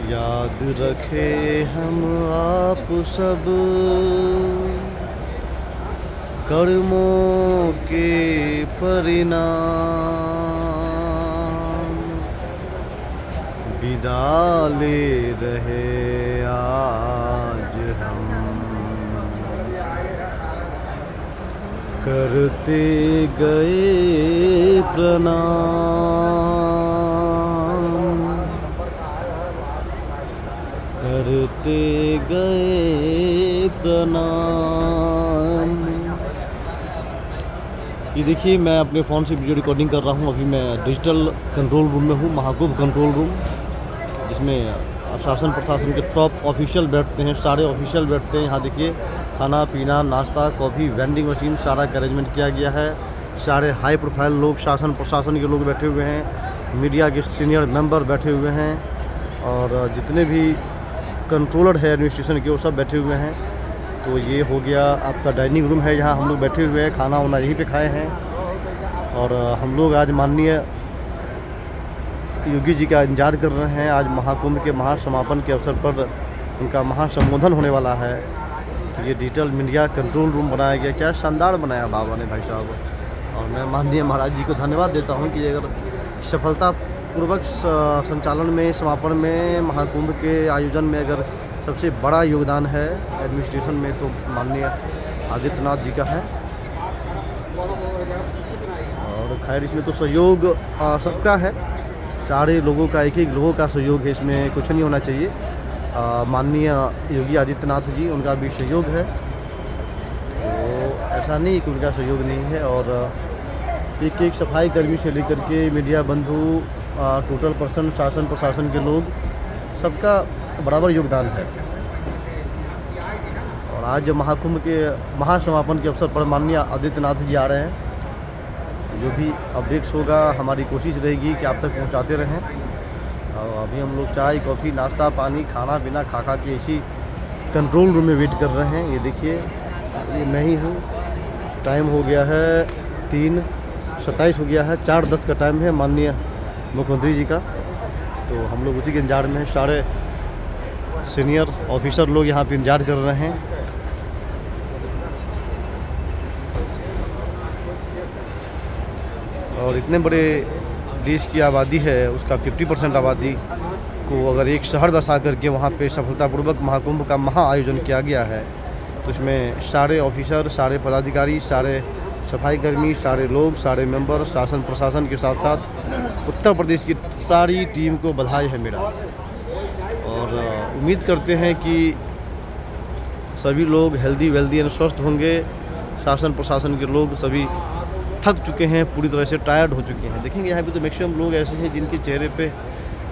याद रखे हम आप सब कर्मों के परिणाम, विदा ले रहे आज हम करते गए प्रणाम, करते गए प्रणाम। ये देखिए, मैं अपने फ़ोन से वीडियो रिकॉर्डिंग कर रहा हूँ। अभी मैं डिजिटल कंट्रोल रूम में हूँ, महाकुंभ कंट्रोल रूम, जिसमें शासन प्रशासन के टॉप ऑफिशियल बैठते हैं, सारे ऑफिशियल बैठते हैं। यहाँ देखिए, खाना पीना, नाश्ता, कॉफ़ी, वेंडिंग मशीन, सारा का अरेंजमेंट किया गया है। सारे हाई प्रोफाइल लोग, शासन प्रशासन के लोग बैठे हुए हैं, मीडिया के सीनियर मेंबर बैठे हुए हैं, और जितने भी कंट्रोलर है एडमिनिस्ट्रेशन के, वो सब बैठे हुए हैं। तो ये हो गया आपका डाइनिंग रूम है, यहाँ हम लोग बैठे हुए हैं, खाना वाना यहीं पे खाए हैं। और हम लोग आज माननीय योगी जी का इंतजार कर रहे हैं। आज महाकुंभ के महासमापन के अवसर पर उनका महासंबोधन होने वाला है। तो ये डिजिटल मीडिया कंट्रोल रूम बनाया गया, क्या शानदार बनाया बाबा ने, भाई साहब। और मैं माननीय महाराज जी को धन्यवाद देता हूँ कि अगर सफलतापूर्वक संचालन में, समापन में, महाकुंभ के आयोजन में अगर सबसे बड़ा योगदान है एडमिनिस्ट्रेशन में, तो माननीय आदित्यनाथ जी का है। और खैर, इसमें तो सहयोग सबका है, सारे लोगों का, एक एक लोगों का सहयोग है, इसमें कुछ नहीं होना चाहिए। माननीय योगी आदित्यनाथ जी, उनका भी सहयोग है, तो ऐसा नहीं कि उनका सहयोग नहीं है। और एक एक सफाई कर्मी से लेकर के मीडिया बंधु, टोटल पर्सन, शासन प्रशासन के लोग, सबका बराबर योगदान है। और आज महाकुंभ के महासमापन के अवसर पर माननीय आदित्यनाथ जी आ रहे हैं। जो भी अपडेट्स होगा, हमारी कोशिश रहेगी कि आप तक पहुंचाते रहें। और अभी हम लोग चाय, कॉफ़ी, नाश्ता, पानी, खाना पीना खा के इसी कंट्रोल रूम में वेट कर रहे हैं। ये देखिए, ये मैं ही हूँ। टाइम हो गया है 3:27 हो गया है, 4:10 का टाइम है माननीय मुख्यमंत्री जी का। तो हम लोग उसी के इंतजार में हैं। सारे सीनियर ऑफिसर लोग यहाँ पे इंतजार कर रहे हैं। और इतने बड़े देश की आबादी है, उसका 50% आबादी को अगर एक शहर बसा करके वहाँ पे सफलतापूर्वक महाकुंभ का महा आयोजन किया गया है, तो इसमें सारे ऑफिसर, सारे पदाधिकारी, सारे सफाई कर्मी, सारे लोग, सारे मेंबर, शासन प्रशासन के साथ साथ उत्तर प्रदेश की सारी टीम को बधाई है मेरा। और उम्मीद करते हैं कि सभी लोग हेल्दी वेल्दी एंड स्वस्थ होंगे। शासन प्रशासन के लोग सभी थक चुके हैं, पूरी तरह से टायर्ड हो चुके हैं। देखेंगे यहाँ पे तो मैक्सिमम लोग ऐसे हैं जिनके चेहरे पे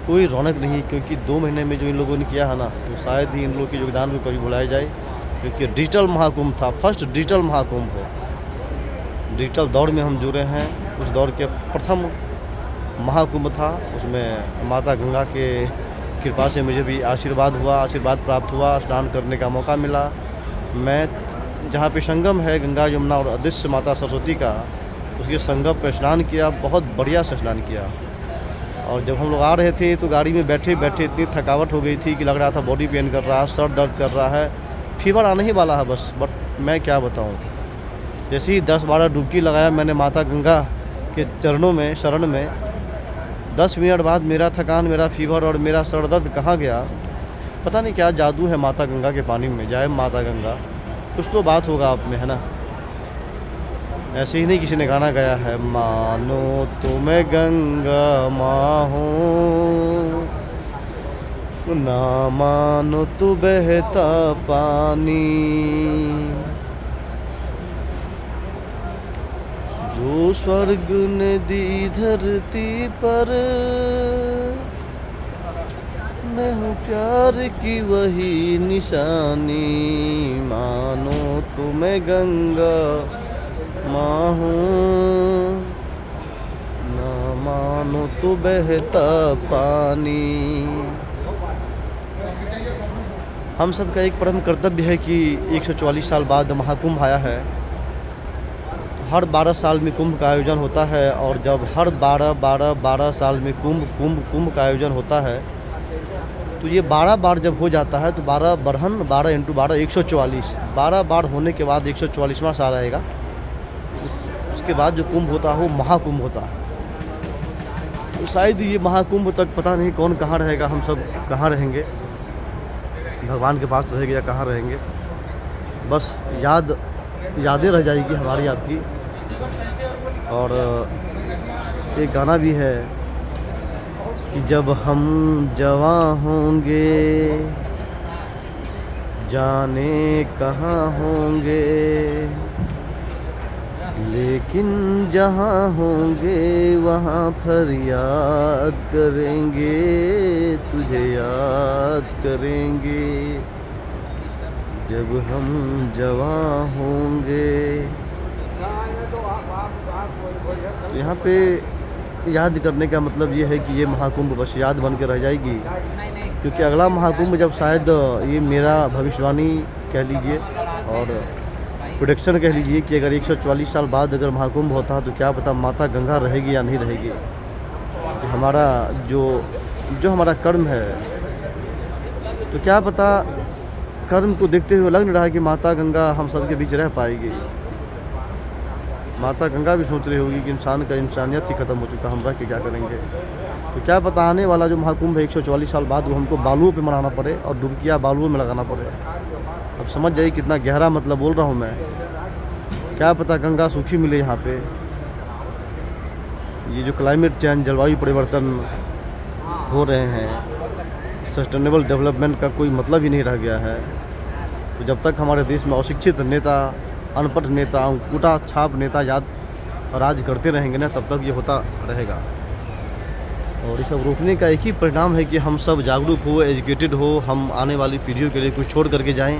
कोई रौनक नहीं, क्योंकि 2 महीने में जो इन लोगों ने किया है ना, तो शायद ही इन लोगों के योगदान को कभी भुलाया जाए। क्योंकि डिजिटल महाकुंभ था, फर्स्ट डिजिटल महाकुंभ हो, डिजिटल दौर में हम जुड़े हैं। उस दौर के प्रथम महाकुंभ था, उसमें माता गंगा के कृपा से मुझे भी आशीर्वाद प्राप्त हुआ, स्नान करने का मौका मिला। मैं जहाँ पे संगम है गंगा यमुना और अदृश्य माता सरस्वती का, उसके संगम पर स्नान किया, बहुत बढ़िया से स्नान किया। और जब हम लोग आ रहे थे तो गाड़ी में बैठे बैठे इतनी थकावट हो गई थी कि लग रहा था बॉडी पेन कर रहा है, सर दर्द कर रहा है, फीवर आने ही वाला है बस। बट मैं क्या बताऊं, जैसे ही 10-12 डुबकी लगाया मैंने माता गंगा के चरणों में, शरण में, 10 मिनट बाद मेरा थकान, मेरा फीवर और मेरा सर दर्द कहाँ गया। पता नहीं क्या जादू है माता गंगा के पानी में। जय माता गंगा, कुछ तो बात होगा आप में, है ना। ऐसे ही नहीं किसी ने गाना गाया है, मानो तुम्हें गंगा माँ हो, ना मानो तू बहता पानी, जो स्वर्ग ने दी धरती पर, मैं हूँ प्यार की वही निशानी, मानो तुम्हें गंगा माँ हूँ, ना मानो तो बहता पानी। हम सब का एक परम कर्तव्य है कि 144 साल बाद महाकुंभ आया है। हर 12 साल में कुंभ का आयोजन होता है, और जब हर 12 साल में कुंभ का आयोजन होता है, तो ये 12 बार जब हो जाता है तो 12 बरहन 12 इंटू 12 144, 12 बार होने के बाद 144वां साल आएगा। उसके बाद जो कुंभ होता है वो महाकुंभ होता है। तो शायद ये महाकुंभ तक पता नहीं कौन कहाँ रहेगा, हम सब कहाँ रहेंगे, भगवान के पास रहेंगे या कहाँ रहेंगे। बस यादें रह जाएगी हमारी आपकी। और एक गाना भी है कि जब हम जवां होंगे जाने कहाँ होंगे, लेकिन जहाँ होंगे वहाँ फरियाद करेंगे, तुझे याद करेंगे जब हम जवां होंगे। यहाँ पे याद करने का मतलब ये है कि ये महाकुंभ बस याद बन के रह जाएगी, क्योंकि अगला महाकुंभ जब शायद, ये मेरा भविष्यवाणी कह लीजिए और प्रोडिक्शन कह लीजिए कि अगर 144 साल बाद अगर महाकुंभ होता है तो क्या पता माता गंगा रहेगी या नहीं रहेगी। तो हमारा जो हमारा कर्म है, तो क्या पता कर्म को देखते हुए लग नहीं रहा है कि माता गंगा हम सब के बीच रह पाएगी। माता गंगा भी सोच रही होगी कि इंसान का इंसानियत ही ख़त्म हो चुका, हम रह के क्या करेंगे। तो क्या पता आने वाला जो महाकुंभ है 144 साल बाद वो हमको बालुओं पे मनाना पड़े और डुबकियाँ बालुओं में लगाना पड़े। अब समझ जाइए कितना गहरा मतलब बोल रहा हूँ मैं। क्या पता गंगा सूखी मिले यहाँ पे। ये जो क्लाइमेट चेंज, जलवायु परिवर्तन हो रहे हैं, सस्टेनेबल डेवलपमेंट का कोई मतलब ही नहीं रह गया है। तो जब तक हमारे देश में अशिक्षित नेता, अनपढ़ नेता, अंगूठा छाप नेता राज करते रहेंगे ना, तब तक ये होता रहेगा। और ये सब रोकने का एक ही परिणाम है कि हम सब जागरूक हो, एजुकेटेड हो, हम आने वाली पीढ़ियों के लिए कुछ छोड़ करके जाएं,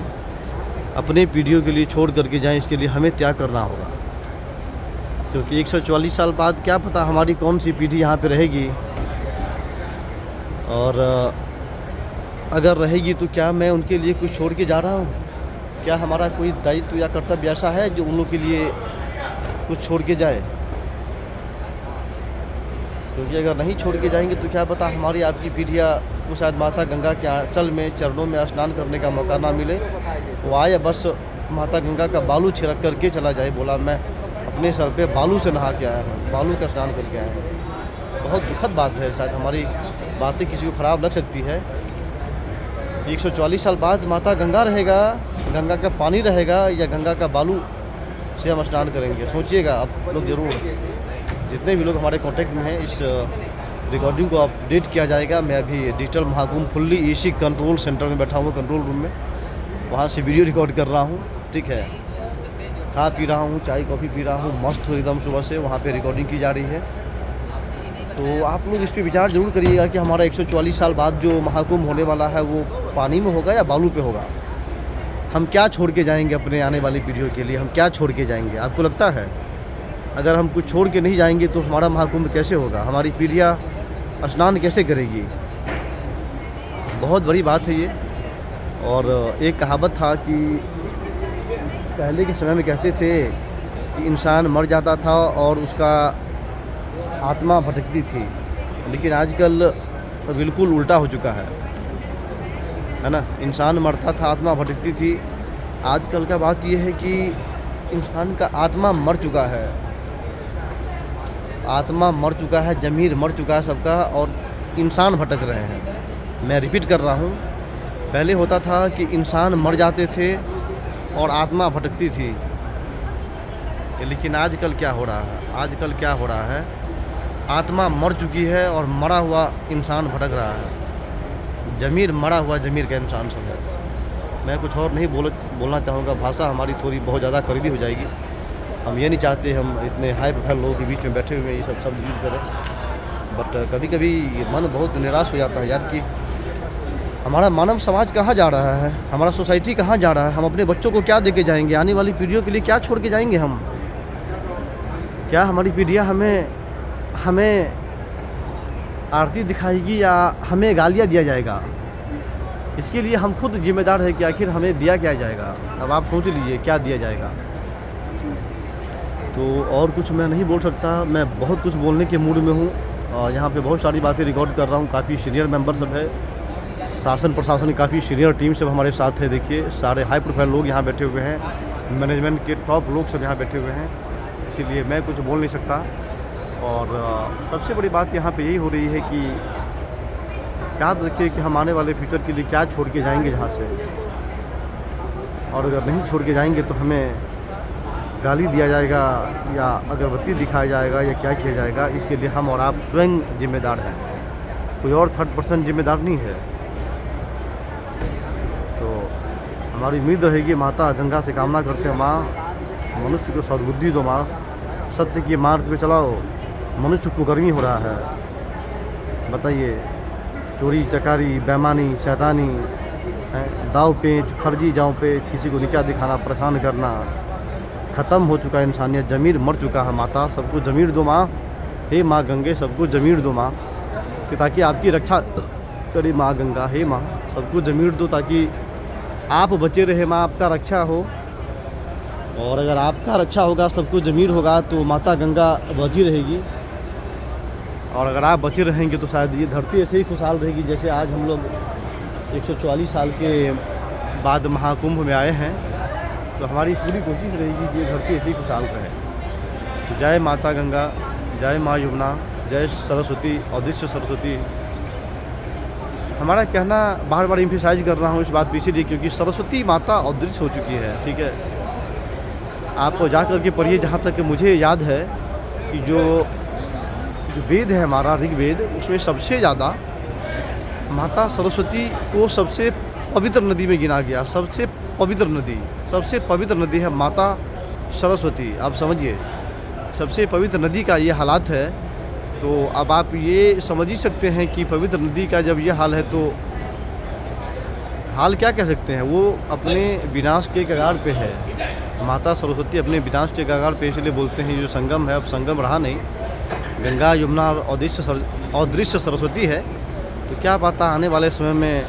अपने पीढ़ियों के लिए छोड़ करके जाएं। इसके लिए हमें त्याग करना होगा, क्योंकि 144 साल बाद क्या पता हमारी कौन सी पीढ़ी यहाँ पे रहेगी। और अगर रहेगी तो क्या मैं उनके लिए कुछ छोड़ के जा रहा हूँ? क्या हमारा कोई दायित्व या कर्तव्य ऐसा है जो उन लोग के लिए कुछ छोड़ के जाए? क्योंकि अगर नहीं छोड़ के जाएंगे तो क्या पता हमारी आपकी पीढ़ियाँ को शायद माता गंगा के आंचल में, चरणों में स्नान करने का मौका ना मिले। वो आए बस माता गंगा का बालू छिड़क करके चला जाए, बोला मैं अपने सर पे बालू से नहा के आया हूँ, बालू का स्नान करके आया हूँ। बहुत दुखद बात है। शायद हमारी बातें किसी को ख़राब लग सकती है। 144 साल बाद माता गंगा रहेगा, गंगा का पानी रहेगा या गंगा का बालू से हम स्नान करेंगे? सोचिएगा आप लोग ज़रूर। जितने भी लोग हमारे कांटेक्ट में हैं, इस रिकॉर्डिंग को अपडेट किया जाएगा। मैं अभी digital Mahakumbh fully AC control centre में बैठा हूँ, कंट्रोल रूम में, वहाँ से वीडियो रिकॉर्ड कर रहा हूँ। ठीक है, खा पी रहा हूँ, चाय कॉफ़ी पी रहा हूँ, मस्त हो एकदम सुबह से। वहाँ पे रिकॉर्डिंग की जा रही है। तो आप लोग इस पर विचार ज़रूर करिएगा कि हमारा 144 साल बाद जो महाकुंभ होने वाला है वो पानी में होगा या बालू पे होगा। हम क्या छोड़ के जाएंगे अपने आने वाली पीढ़ियों के लिए? हम क्या छोड़ के जाएंगे? आपको लगता है अगर हम कुछ छोड़ के नहीं जाएंगे तो हमारा महाकुंभ कैसे होगा? हमारी पीढ़ियाँ स्नान कैसे करेगी? बहुत बड़ी बात है ये। और एक कहावत था कि पहले के समय में कहते थे कि इंसान मर जाता था और उसका आत्मा भटकती थी, लेकिन आजकल बिल्कुल उल्टा हो चुका है ना। इंसान मरता था, आत्मा भटकती थी। आजकल का बात यह है कि इंसान का आत्मा मर चुका है, आत्मा मर चुका है, ज़मीर मर चुका है सबका, और इंसान भटक रहे हैं। मैं रिपीट कर रहा हूँ, पहले होता था कि इंसान मर जाते थे और आत्मा भटकती थी, लेकिन आजकल क्या हो रहा है? आजकल क्या हो रहा है? आत्मा मर चुकी है और मरा हुआ इंसान भटक रहा है। ज़मीर मरा हुआ ज़मीर का इंसान सब है। मैं कुछ और नहीं बोलना चाहूँगा। भाषा हमारी थोड़ी बहुत ज़्यादा करीबी हो जाएगी। हम ये नहीं चाहते हम इतने हाई प्रोफाइल लोगों के बीच में बैठे हुए ये सब शब्द यूज़ करें, बट कभी कभी मन बहुत निराश हो जाता है यार कि हमारा मानव समाज कहाँ जा रहा है, हमारा सोसाइटी कहाँ जा रहा है। हम अपने बच्चों को क्या दे के जाएंगे? आने वाली पीढ़ियों के लिए क्या छोड़ के जाएंगे हम? क्या हमारी पीढ़ियाँ हमें आरती दिखाएगी या हमें गालियाँ दिया जाएगा? इसके लिए हम खुद जिम्मेदार है कि आखिर हमें दिया क्या जाएगा। अब आप सोच लीजिए क्या दिया जाएगा। तो और कुछ मैं नहीं बोल सकता। मैं बहुत कुछ बोलने के मूड में हूँ और यहाँ पे बहुत सारी बातें रिकॉर्ड कर रहा हूँ। काफ़ी सीनियर मेंबर सब है शासन प्रशासन की काफ़ी सीनियर टीम सब हमारे साथ है। देखिए सारे हाई प्रोफाइल लोग यहाँ बैठे हुए हैं, मैनेजमेंट के टॉप लोग सब यहाँ बैठे हुए हैं, इसीलिए मैं कुछ बोल नहीं सकता। और सबसे बड़ी बात यहाँ पे यही हो रही है कि याद रखिए कि हम आने वाले फ्यूचर के लिए क्या छोड़ के जाएंगे यहाँ से, और अगर नहीं छोड़ के जाएंगे तो हमें गाली दिया जाएगा या अगरबत्ती दिखाया जाएगा या क्या किया जाएगा। इसके लिए हम और आप स्वयं जिम्मेदार हैं, कोई और थर्ड पर्सन जिम्मेदार नहीं है। तो हमारी उम्मीद रहेगी, माता गंगा से कामना करते हैं, माँ मनुष्य को सद्बुद्धि दो, माँ सत्य के मार्ग पे चलाओ। मनुष्य को गर्मी हो रहा है, बताइए, चोरी चकारी बेईमानी शैतानी, दाव पेच फर्जी जाव पे किसी को नीचा दिखाना, परेशान करना, ख़त्म हो चुका है इंसानियत, ज़मीर मर चुका है। माता सबको ज़मीर दो माँ, हे माँ गंगे सबको ज़मीर दो माँ, कि ताकि आपकी रक्षा करे माँ गंगा। हे माँ सबको ज़मीर दो ताकि आप बचे रहे माँ, आपका रक्षा हो। और अगर आपका रक्षा होगा, सबको ज़मीर होगा, तो माता गंगा बची रहेगी। और अगर आप बचे रहेंगे तो शायद ये धरती ऐसे ही खुशहाल रहेगी जैसे आज हम लोग 144 साल के बाद महाकुंभ में आए हैं। तो हमारी पूरी कोशिश रहेगी कि ये धरती ऐसे ही खुशहाल रहे। तो जय माता गंगा, जय माँ यमुना, जय सरस्वती, अदृश्य सरस्वती। हमारा कहना बार बार एम्फेसाइज कर रहा हूँ इस बात पे इसीलिए क्योंकि सरस्वती माता अदृश्य हो चुकी है, ठीक है। आप जा कर के पढ़िए, जहाँ तक मुझे याद है कि जो वेद है हमारा ऋग्वेद, उसमें सबसे ज़्यादा माता सरस्वती को सबसे पवित्र नदी में गिना गया। सबसे पवित्र नदी है माता सरस्वती। आप समझिए, सबसे पवित्र नदी का ये हालात है, तो अब आप ये समझ ही सकते हैं कि पवित्र नदी का जब ये हाल है तो हाल क्या कह सकते हैं। वो अपने विनाश के कगार पे है, माता सरस्वती अपने विनाश के कगार पे, इसलिए बोलते हैं जो संगम है अब संगम रहा नहीं, गंगा यमुना और अदृश्य सरस्वती है। तो क्या पता आने वाले समय में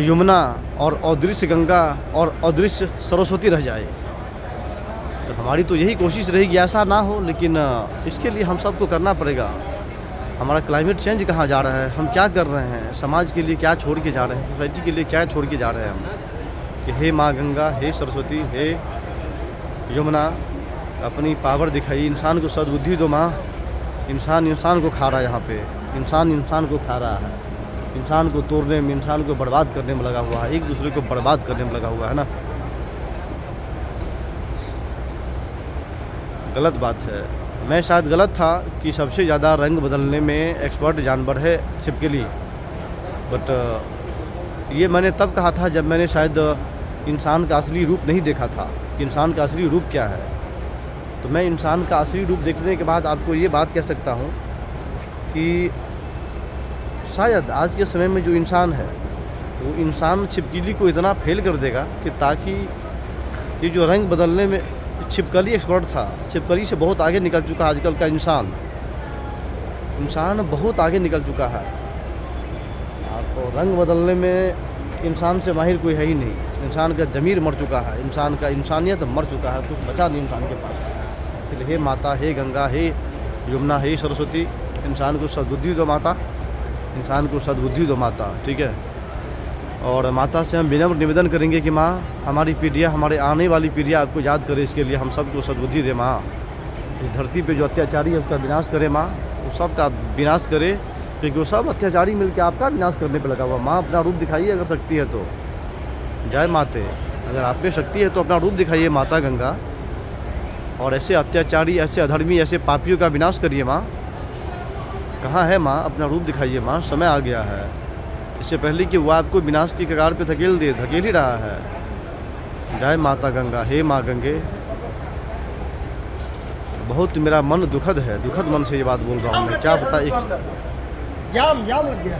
यमुना और अदृश्य गंगा और अदृश्य सरस्वती रह जाए। तो हमारी तो यही कोशिश रहेगी ऐसा ना हो, लेकिन इसके लिए हम सबको करना पड़ेगा। हमारा क्लाइमेट चेंज कहाँ जा रहा है, हम क्या कर रहे हैं, समाज के लिए क्या छोड़ के जा रहे हैं, सोसाइटी के लिए क्या छोड़ के जा रहे हैं हम। कि हे माँ गंगा, हे सरस्वती, हे यमुना, अपनी पावर दिखाई, इंसान को सद्बुद्धि दो माँ। इंसान को खा रहा है, यहाँ पे इंसान को खा रहा है, इंसान को तोड़ने में, इंसान को बर्बाद करने में लगा हुआ है, एक दूसरे को बर्बाद करने में लगा हुआ है ना। गलत बात है। मैं शायद गलत था कि सबसे ज़्यादा रंग बदलने में एक्सपर्ट जानवर है छिपकली, बट ये मैंने तब कहा था जब मैंने शायद इंसान का असली रूप नहीं देखा था कि इंसान का असली रूप क्या है। तो मैं इंसान का असली रूप देखने के बाद आपको ये बात कह सकता हूँ कि शायद आज के समय में जो इंसान है वो इंसान छिपकली को इतना फेल कर देगा कि ताकि ये जो रंग बदलने में छिपकली एक्सपर्ट था, छिपकली से बहुत आगे निकल चुका है आजकल का इंसान बहुत आगे निकल चुका है। आपको रंग बदलने में इंसान से माहिर कोई है ही नहीं। इंसान का ज़मीर मर चुका है, इंसान का इंसानियत मर चुका है, कुछ बचा नहीं इंसान के पास। इसलिए हे माता, हे गंगा, हे यमुना, हे सरस्वती, इंसान को सद्बुद्धि दो माता, इंसान को सद्बुद्धि दो माता, ठीक है। और माता से हम विनम्र निवेदन करेंगे कि माँ हमारी पीढ़ियाँ, हमारे आने वाली पीढ़ियाँ आपको याद करे, इसके लिए हम सबको सद्बुद्धि दे माँ। इस धरती पे जो अत्याचारी है उसका विनाश करे माँ, वो सब का विनाश करे, क्योंकि वो सब अत्याचारी मिलकर आपका विनाश करने पे लगा हुआ। माँ अपना रूप दिखाइए अगर शक्ति है तो। जय माते, अगर आप में शक्ति है तो अपना रूप दिखाइए माता गंगा, और ऐसे अत्याचारी, ऐसे अधर्मी, ऐसे पापियों का विनाश करिए माँ। कहाँ है माँ, अपना रूप दिखाइए माँ, समय आ गया है। इससे पहले कि वो आपको विनाश की कगार पे धकेल ही रहा है। जय माता गंगा, हे माँ गंगे। बहुत मेरा मन दुखद है, दुखद मन से ये बात बोल रहा हूँ मैं। क्या पता एक जाम लग गया।